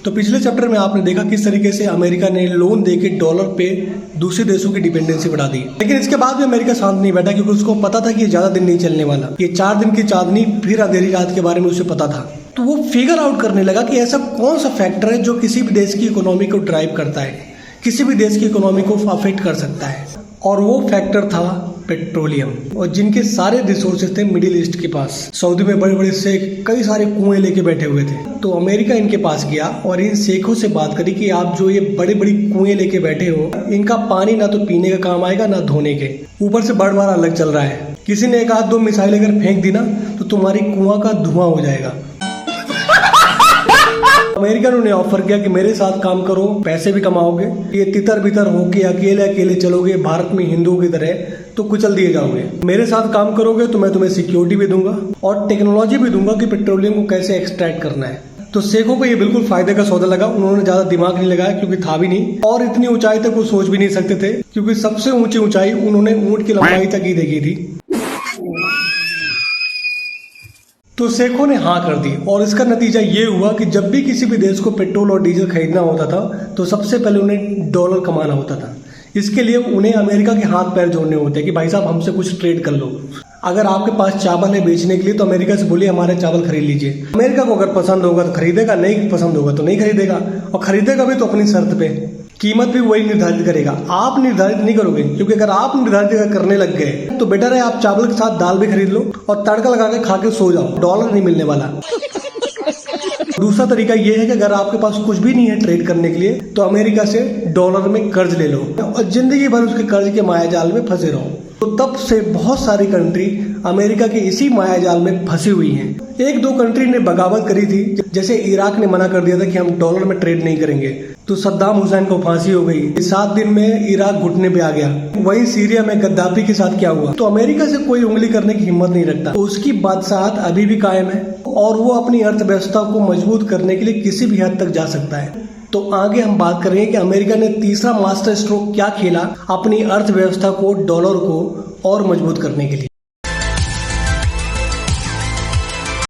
तो पिछले चैप्टर में आपने देखा किस तरीके से अमेरिका ने लोन देके डॉलर पे दूसरे देशों की डिपेंडेंसी बढ़ा दी। लेकिन इसके बाद भी अमेरिका शांत नहीं बैठा, क्योंकि उसको पता था कि ये ज्यादा दिन नहीं चलने वाला। ये 4 दिन की चांदनी फिर अंधेरी रात के बारे में उसे पता था। तो वो फिगर आउट करने लगा कि ऐसा कौन सा फैक्टर है जो किसी भी देश की इकोनॉमी को ड्राइव करता है, किसी भी देश की इकोनॉमी को अफेक्ट कर सकता है। और वो फैक्टर था पेट्रोलियम, और जिनके सारे रिसोर्सेज थे मिडिल ईस्ट के पास। सऊदी में बड़े बड़े शेख कई सारे कुएं लेके बैठे हुए थे। तो अमेरिका इनके पास गया और इन शेखों से बात करी कि आप जो ये बड़ी बड़ी कुएं लेके बैठे हो, इनका पानी ना तो पीने का काम आएगा ना धोने के, ऊपर से बड़ अलग चल रहा है। किसी ने 1-2 मिसाइल अगर फेंक दी ना तो तुम्हारी कुआं का धुआं हो जाएगा। अमेरिका ने ऑफर किया कि मेरे साथ काम करो, पैसे भी कमाओगे, ये तितर बितर होके अकेले अकेले चलोगे भारत में हिंदुओं की तरह तो कुचल दिए जाओगे। मेरे साथ काम करोगे तो मैं तुम्हें सिक्योरिटी भी दूंगा और टेक्नोलॉजी भी दूंगा कि पेट्रोलियम को कैसे एक्सट्रैक्ट करना है। तो शेखों को ये बिल्कुल फायदे का सौदा लगा। उन्होंने ज्यादा दिमाग नहीं लगाया, क्योंकि था भी नहीं, और इतनी ऊंचाई तक वो सोच भी नहीं सकते थे, क्योंकि सबसे ऊंची ऊंचाई उन्होंने ऊंट की लंबाई तक ही देखी थी। तो शेखों ने हाँ कर दी, और इसका नतीजा ये हुआ कि जब भी किसी भी देश को पेट्रोल और डीजल खरीदना होता था तो सबसे पहले उन्हें डॉलर कमाना होता था। इसके लिए उन्हें अमेरिका के हाथ पैर जोड़ने होते कि भाई साहब हमसे कुछ ट्रेड कर लो। अगर आपके पास चावल है बेचने के लिए तो अमेरिका से बोलिए हमारे चावल खरीद लीजिए। अमेरिका को अगर पसंद होगा तो खरीदेगा, नहीं पसंद होगा तो नहीं खरीदेगा, और खरीदेगा भी तो अपनी शर्त पे। कीमत भी वही निर्धारित करेगा, आप निर्धारित नहीं करोगे, क्योंकि अगर आप निर्धारित करने लग गए तो बेटर है आप चावल के साथ दाल भी खरीद लो और तड़का लगा के खा के सो जाओ, डॉलर नहीं मिलने वाला। दूसरा तरीका ये है कि अगर आपके पास कुछ भी नहीं है ट्रेड करने के लिए तो अमेरिका से डॉलर में कर्ज ले लो और जिंदगी भर उसके कर्ज के मायाजाल में फंसे रहो। तो तब से बहुत सारी कंट्री अमेरिका के इसी मायाजाल में फंसी हुई हैं। 1-2 कंट्री ने बगावत करी थी, जैसे इराक ने मना कर दिया था कि हम डॉलर में ट्रेड नहीं करेंगे, तो सद्दाम हुसैन को फांसी हो गई। 7 दिन में इराक घुटने पे आ गया। वहीं सीरिया में गद्दाफी के साथ क्या हुआ, तो अमेरिका से कोई उंगली करने की हिम्मत नहीं रखता। तो उसकी बादशाहत अभी भी कायम है और वो अपनी अर्थव्यवस्था को मजबूत करने के लिए किसी भी हद तक जा सकता है। तो आगे हम बात करेंगे कि अमेरिका ने तीसरा मास्टर स्ट्रोक क्या खेला अपनी अर्थव्यवस्था को, डॉलर को और मजबूत करने के लिए।